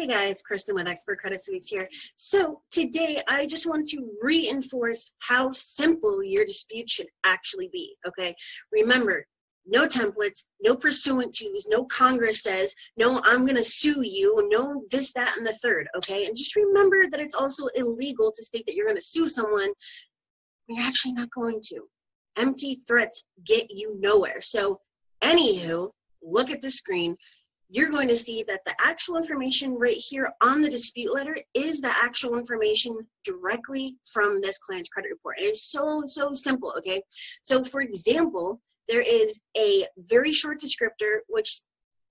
Hey guys, Kristen with Expert Credit Suites here. So today I just want to reinforce how simple your dispute should actually be, okay? Remember, no templates, no pursuant tos, no Congress says, no, I'm gonna sue you, no this, that, and the third, okay? And just remember that it's also illegal to state that you're gonna sue someone when you're actually not going to. Empty threats get you nowhere. So anywho, look at the screen. You're going to see that the actual information right here on the dispute letter is the actual information directly from this client's credit report. It is so simple, okay? So for example, there is a very short descriptor which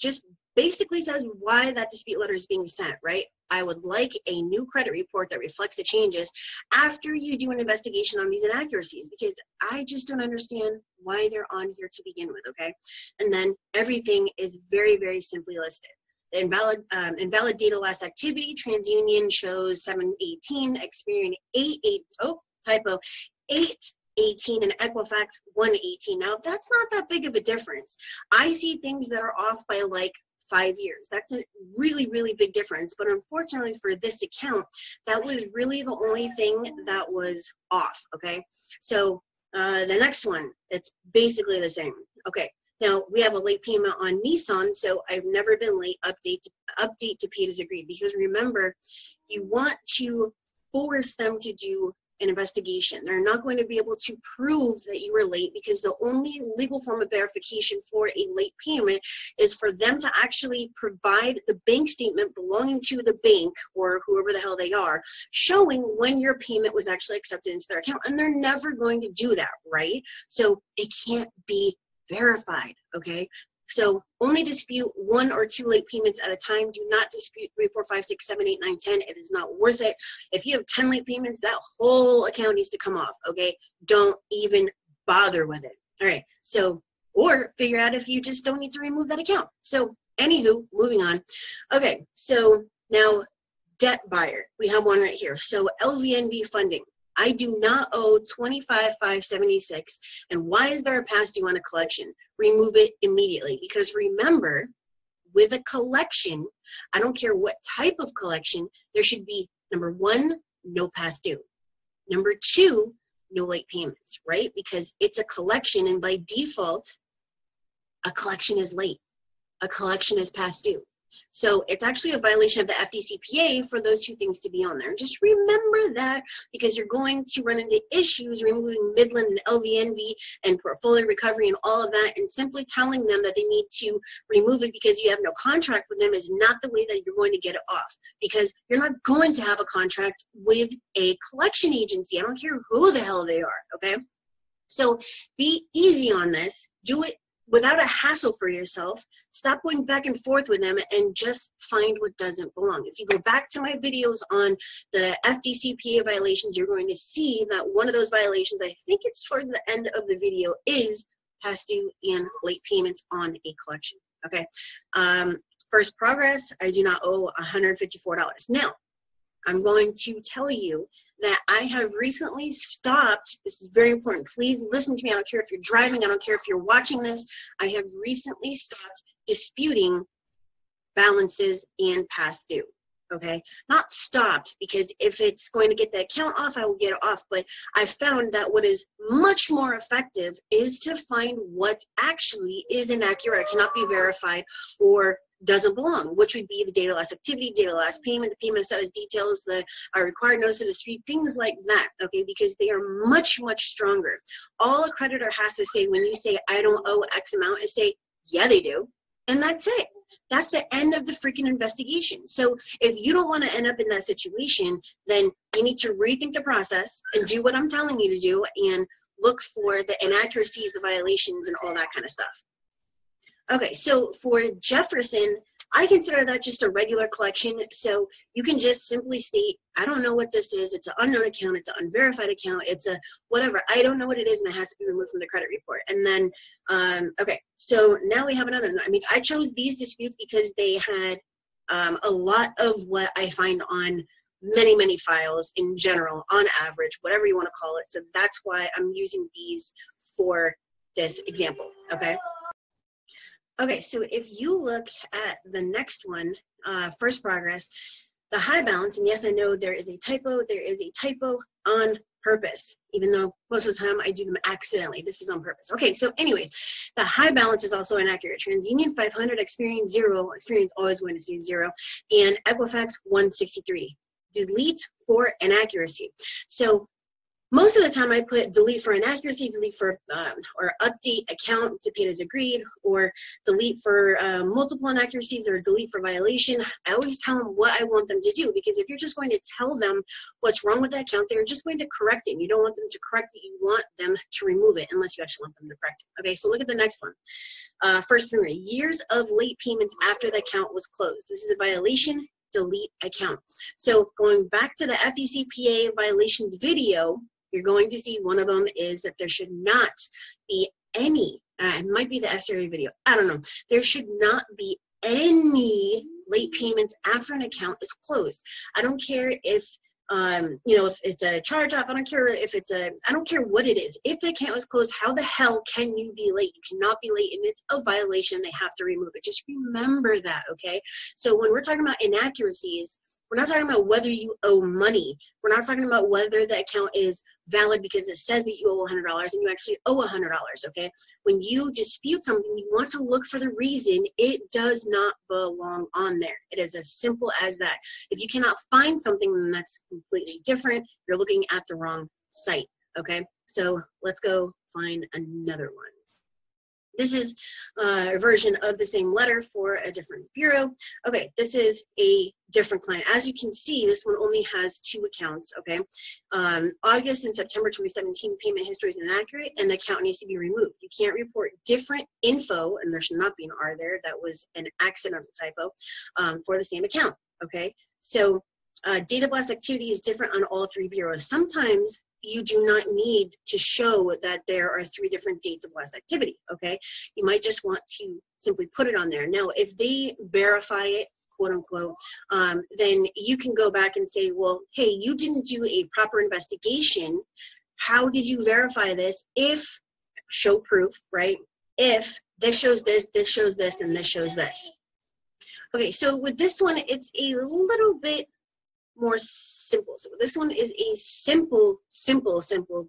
just basically says why that dispute letter is being sent, right? I would like a new credit report that reflects the changes after you do an investigation on these inaccuracies, because I just don't understand why they're on here to begin with, okay? And then everything is very simply listed. The invalid data loss activity, TransUnion shows 718, Experian 818, and Equifax 118. Now, that's not that big of a difference. I see things that are off by like 5 years. That's a really big difference. But unfortunately for this account, that was really the only thing that was off, okay? So the next one, it's basically the same. Okay, now we have a late payment on Nissan, so I've never been late, update to paid as agreed, because remember, you want to force them to do an investigation. They're not going to be able to prove that you were late, because the only legal form of verification for a late payment is for them to actually provide the bank statement belonging to the bank or whoever the hell they are, showing when your payment was actually accepted into their account. And they're never going to do that, right? So it can't be verified, okay? So only dispute 1 or 2 late payments at a time. Do not dispute 3, 4, 5, 6, 7, 8, 9, 10. It is not worth it. If you have 10 late payments, that whole account needs to come off, okay? Don't even bother with it. All right, so, or figure out if you just don't need to remove that account. So anywho, moving on. Okay, so now debt buyer. We have one right here. So LVNV funding. I do not owe $25,576, and why is there a past due on a collection? Remove it immediately, because remember, with a collection, I don't care what type of collection, there should be, number 1, no past due. Number 2, no late payments, right? Because it's a collection, and by default, a collection is late. A collection is past due. So it's actually a violation of the FDCPA for those 2 things to be on there. Just remember that, because you're going to run into issues removing Midland and LVNV and portfolio recovery and all of that, and simply telling them that they need to remove it because you have no contract with them is not the way that you're going to get it off, because you're not going to have a contract with a collection agency. I don't care who the hell they are, okay? So be easy on this. Do it without a hassle for yourself. Stop going back and forth with them and just find what doesn't belong. If you go back to my videos on the FDCPA violations, you're going to see that one of those violations, I think it's towards the end of the video, is past due and late payments on a collection, okay? First progress, I do not owe $154. Now, I'm going to tell you that I have recently stopped. This is very important. Please listen to me. I don't care if you're driving. I don't care if you're watching this. I have recently stopped disputing balances and past due, okay? Not stopped, because if it's going to get the account off, I will get it off. But I found that what is much more effective is to find what actually is inaccurate, cannot be verified, or doesn't belong, which would be the data loss activity, data loss payment, the payment status details, the required notice of dispute, things like that, okay, because they are much stronger. All a creditor has to say when you say, I don't owe X amount, is say, yeah, they do, and that's it. That's the end of the freaking investigation. So if you don't want to end up in that situation, then you need to rethink the process and do what I'm telling you to do, and look for the inaccuracies, the violations, and all that kind of stuff. Okay, so for Jefferson, I consider that just a regular collection. So you can just simply state, I don't know what this is. It's an unknown account. It's an unverified account. It's a whatever. I don't know what it is, and it has to be removed from the credit report. And then, okay, so now we have another one. I mean, I chose these disputes because they had a lot of what I find on many files in general, on average, whatever you want to call it. So that's why I'm using these for this example, okay? Okay, so if you look at the next one, first progress, the high balance, and yes, I know there is a typo on purpose, even though most of the time I do them accidentally. This is on purpose. Okay, so anyways, the high balance is also inaccurate. TransUnion 500, Experian 0, Experian always going to say 0, and Equifax 163. Delete for inaccuracy. So most of the time I put delete for inaccuracy, delete for, or update account to paid as agreed, or delete for multiple inaccuracies, or delete for violation. I always tell them what I want them to do, because if you're just going to tell them what's wrong with that account, they're just going to correct it. You don't want them to correct it, you want them to remove it, unless you actually want them to correct it. Okay, so look at the next one. First priority, years of late payments after the account was closed. This is a violation, delete account. So going back to the FDCPA violations video, you're going to see one of them is that there should not be any, it might be the SRA video, I don't know. There should not be any late payments after an account is closed. I don't care if, you know, if it's a charge off, I don't care if it's I don't care what it is. If the account is closed, how the hell can you be late? You cannot be late, and it's a violation. They have to remove it. Just remember that, okay? So when we're talking about inaccuracies, we're not talking about whether you owe money. We're not talking about whether the account is valid because it says that you owe $100 and you actually owe $100, okay? When you dispute something, you want to look for the reason it does not belong on there. It is as simple as that. If you cannot find something, then that's completely different. You're looking at the wrong site, okay? So let's go find another one. This is a version of the same letter for a different bureau. Okay, this is a different client. As you can see, this one only has 2 accounts, okay? August and September 2017 payment history is inaccurate and the account needs to be removed. You can't report different info, and there should not be an R there. That was an accidental typo for the same account, okay? So data blast activity is different on all 3 bureaus. Sometimes you do not need to show that there are 3 different dates of blast activity, okay? You might just want to simply put it on there. Now, if they verify it, quote unquote, then you can go back and say, well, hey, you didn't do a proper investigation. How did you verify this? If, show proof, right? If this shows this shows this, and this shows this. Okay, so with this one, it's a little bit more simple. So this one is a simple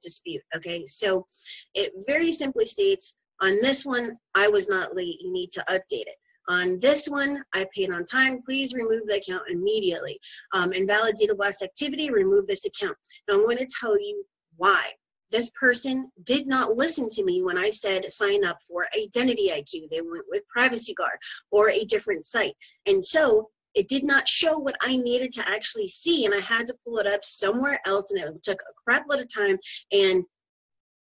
dispute, okay? So it very simply states, on this one, I was not late, you need to update it. On this one, I paid on time, please remove the account immediately. Invalid data blast activity, remove this account. Now I'm going to tell you why. This person did not listen to me when I said sign up for Identity IQ. They went with Privacy Guard or a different site. And so it did not show what I needed to actually see, and I had to pull it up somewhere else, and it took a crap load of time and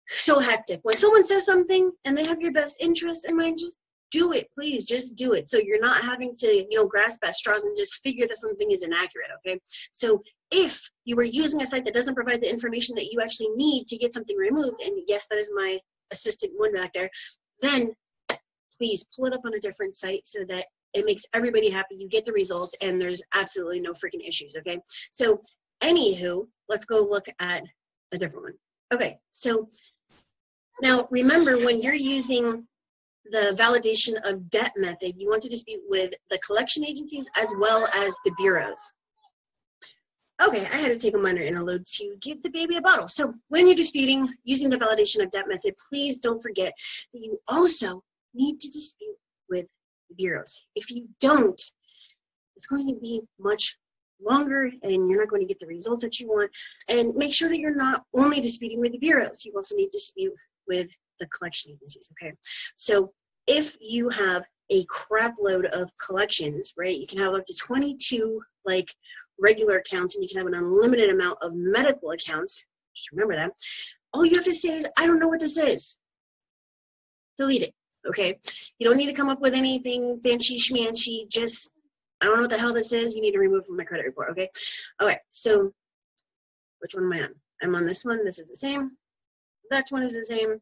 so hectic. When someone says something and they have your best interest in mind, just do it, please, just do it. So you're not having to, you know, grasp at straws and just figure that something is inaccurate, okay? So if you were using a site that doesn't provide the information that you actually need to get something removed, and yes, that is my assistant one back there, then please pull it up on a different site so that it makes everybody happy, you get the results, and there's absolutely no freaking issues, okay? So, anywho, let's go look at a different one. Okay, so now remember, when you're using the validation of debt method, you want to dispute with the collection agencies as well as the bureaus. Okay, I had to take a minor interlude to give the baby a bottle. So when you're disputing using the validation of debt method, please don't forget that you also need to dispute with bureaus. If you don't, it's going to be much longer and you're not going to get the results that you want. And make sure that you're not only disputing with the bureaus, you also need to dispute with the collection agencies, okay? So if you have a crap load of collections, right, you can have up to 22 like regular accounts, and you can have an unlimited amount of medical accounts. Just remember that. All you have to say is, I don't know what this is. Delete it. Okay, you don't need to come up with anything fancy schmancy. Just, I don't know what the hell this is. You need to remove it from my credit report. Okay. Okay. So, which one am I on? I'm on this one. This is the same. That one is the same.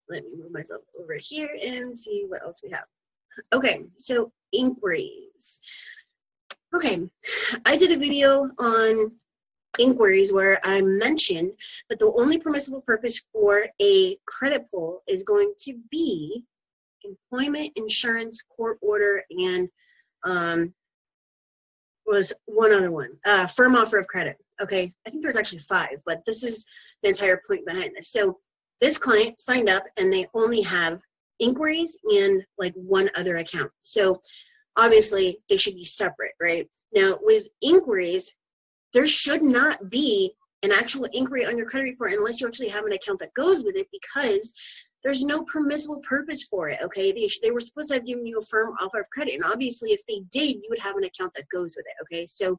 Let me move myself over here and see what else we have. Okay. So inquiries. Okay, I did a video on inquiries where I mentioned that the only permissible purpose for a credit pull is going to be employment, insurance, court order, and was one other one. Firm offer of credit. Okay, I think there's actually 5, but this is the entire point behind this. So this client signed up and they only have inquiries and like one other account. So obviously they should be separate, right? Now with inquiries, there should not be an actual inquiry on your credit report unless you actually have an account that goes with it, because there's no permissible purpose for it, okay? They were supposed to have given you a firm offer of credit, and obviously if they did, you would have an account that goes with it, okay? So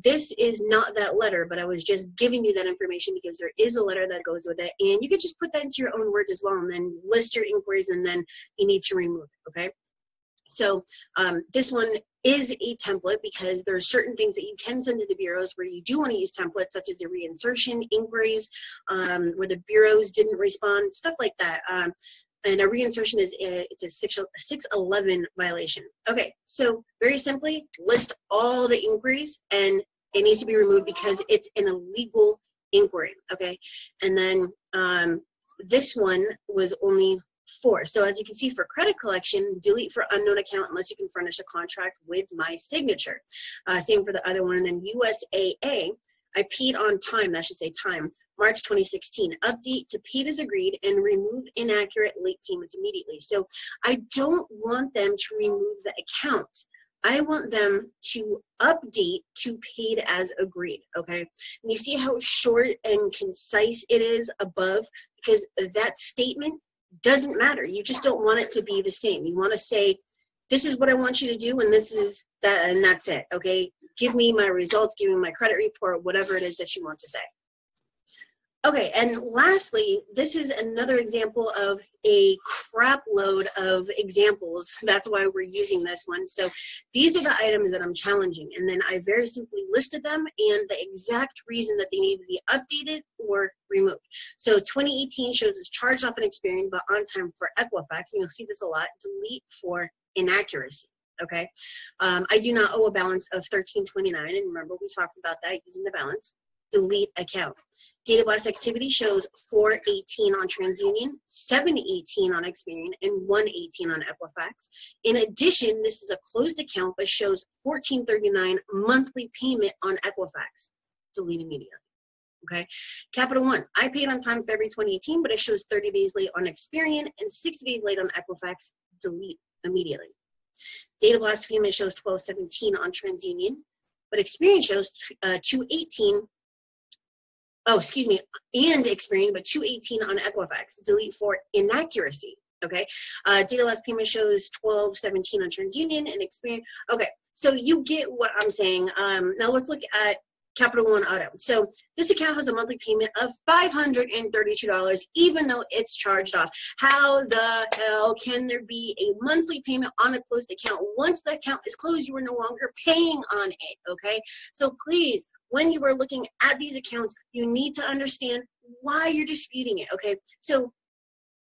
this is not that letter, but I was just giving you that information because there is a letter that goes with it, and you could just put that into your own words as well, and then list your inquiries, and then you need to remove it, okay? So this one is a template because there are certain things that you can send to the bureaus where you do want to use templates, such as the reinsertion inquiries, where the bureaus didn't respond, stuff like that. And a reinsertion it's a 611 violation. Okay, so very simply, list all the inquiries, and it needs to be removed because it's an illegal inquiry, okay? And then this one was only 4. So as you can see, for credit collection, delete for unknown account unless you can furnish a contract with my signature. Same for the other one. And then USAA, I paid on time, that should say time, March 2016. Update to paid as agreed and remove inaccurate late payments immediately. So I don't want them to remove the account. I want them to update to paid as agreed, okay? And you see how short and concise it is above, because that statement doesn't matter. You just don't want it to be the same. You want to say, this is what I want you to do, and this is that, and that's it, okay? Give me my results, give me my credit report, whatever it is that you want to say. Okay, and lastly, this is another example of a crap load of examples. That's why we're using this one. So these are the items that I'm challenging, and then I very simply listed them and the exact reason that they need to be updated or removed. So 2018 shows as charged off in Experian, but on time for Equifax, and you'll see this a lot, delete for inaccuracy. Okay, I do not owe a balance of $13.29, and remember we talked about that using the balance. Delete account. Data blast activity shows 418 on TransUnion, 718 on Experian, and 118 on Equifax. In addition, this is a closed account, but shows $14.39 monthly payment on Equifax. Delete immediately. Okay. Capital One, I paid on time February 2018, but it shows 30 days late on Experian and 60 days late on Equifax. Delete immediately. Data blast payment shows 1217 on TransUnion, but Experian shows 218. Oh, excuse me, and Experian, but 218 on Equifax. Delete for inaccuracy. Okay. Data last payment shows 1217 on TransUnion and Experian. Okay, so you get what I'm saying. Now let's look at Capital One Auto. So this account has a monthly payment of $532, even though it's charged off. How the hell can there be a monthly payment on a closed account? Once the account is closed, you are no longer paying on it, okay? So please, when you are looking at these accounts, you need to understand why you're disputing it, okay? So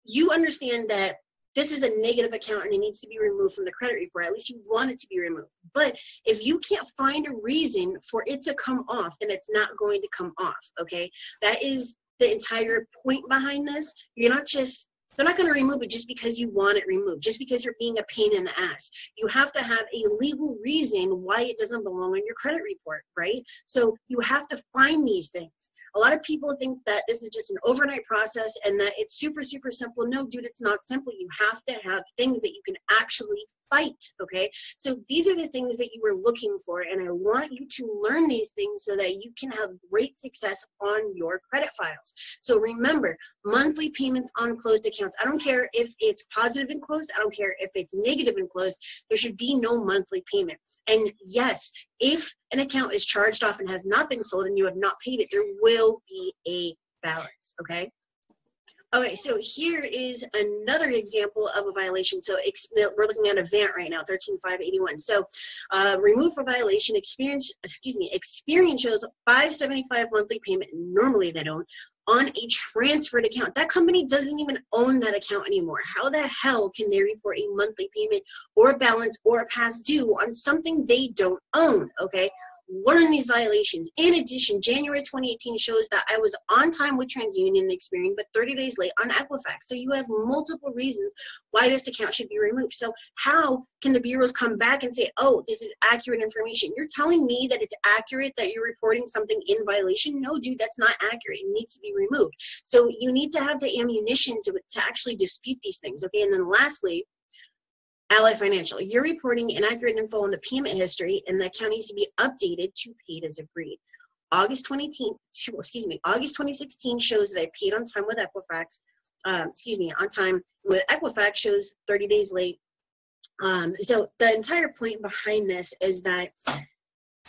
you understand that this is a negative account and it needs to be removed from the credit report. At least you want it to be removed. But if you can't find a reason for it to come off, then it's not going to come off, okay? That is the entire point behind this. You're not just, they're not going to remove it just because you want it removed, just because you're being a pain in the ass. You have to have a legal reason why it doesn't belong on your credit report, right? So you have to find these things. A lot of people think that this is just an overnight process and that it's super, super simple. No, dude, it's not simple. You have to have things that you can actually fight, okay? So these are the things that you were looking for, and I want you to learn these things so that you can have great success on your credit files. So remember, monthly payments on closed accounts. I don't care if it's positive and closed. I don't care if it's negative and closed. There should be no monthly payment. And yes, if an account is charged off and has not been sold and you have not paid it, there will be a balance, okay? Okay, so here is another example of a violation. So we're looking at a VANT right now, 13,581. So remove for violation, Experian shows $575 monthly payment. Normally they don't. On a transferred account. That company doesn't even own that account anymore. How the hell can they report a monthly payment or a balance or a past due on something they don't own, okay? learn these violations. In addition, January 2018 shows that I was on time with TransUnion and Experian, but 30 days late on Equifax. So you have multiple reasons why this account should be removed. So how can the bureaus come back and say, oh, this is accurate information? You're telling me that it's accurate that you're reporting something in violation? No, dude, that's not accurate. It needs to be removed. So you need to have the ammunition to actually dispute these things, okay? And then lastly, Ally Financial, you're reporting inaccurate info on the payment history, and the account needs to be updated to paid as agreed. August 2016 shows that I paid on time with Equifax. On time with Equifax shows 30 days late. So the entire point behind this is that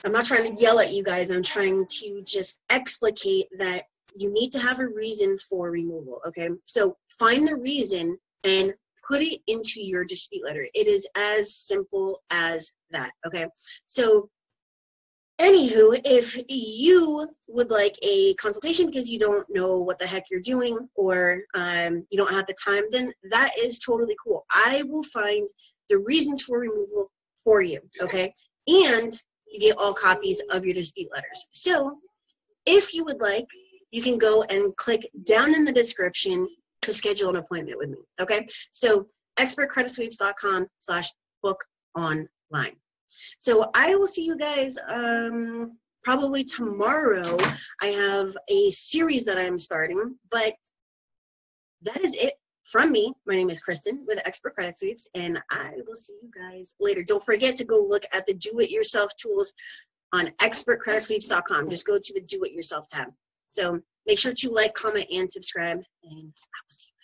I'm not trying to yell at you guys. I'm trying to just explicate that you need to have a reason for removal, okay? So find the reason and put it into your dispute letter. It is as simple as that, okay? So anywho, if you would like a consultation because you don't know what the heck you're doing, or you don't have the time, then that is totally cool. I will find the reasons for removal for you, okay? And you get all copies of your dispute letters. So if you would like, you can go and click down in the description to schedule an appointment with me, okay? So expertcreditsweeps.com/book online. So I will see you guys probably tomorrow. I have a series that I'm starting, but that is it from me. My name is Kristen with Expert Credit Sweeps, and I will see you guys later. Don't forget to go look at the do-it-yourself tools on expertcreditsweeps.com. Just go to the do-it-yourself tab. So make sure to like, comment, and subscribe, and I will see you.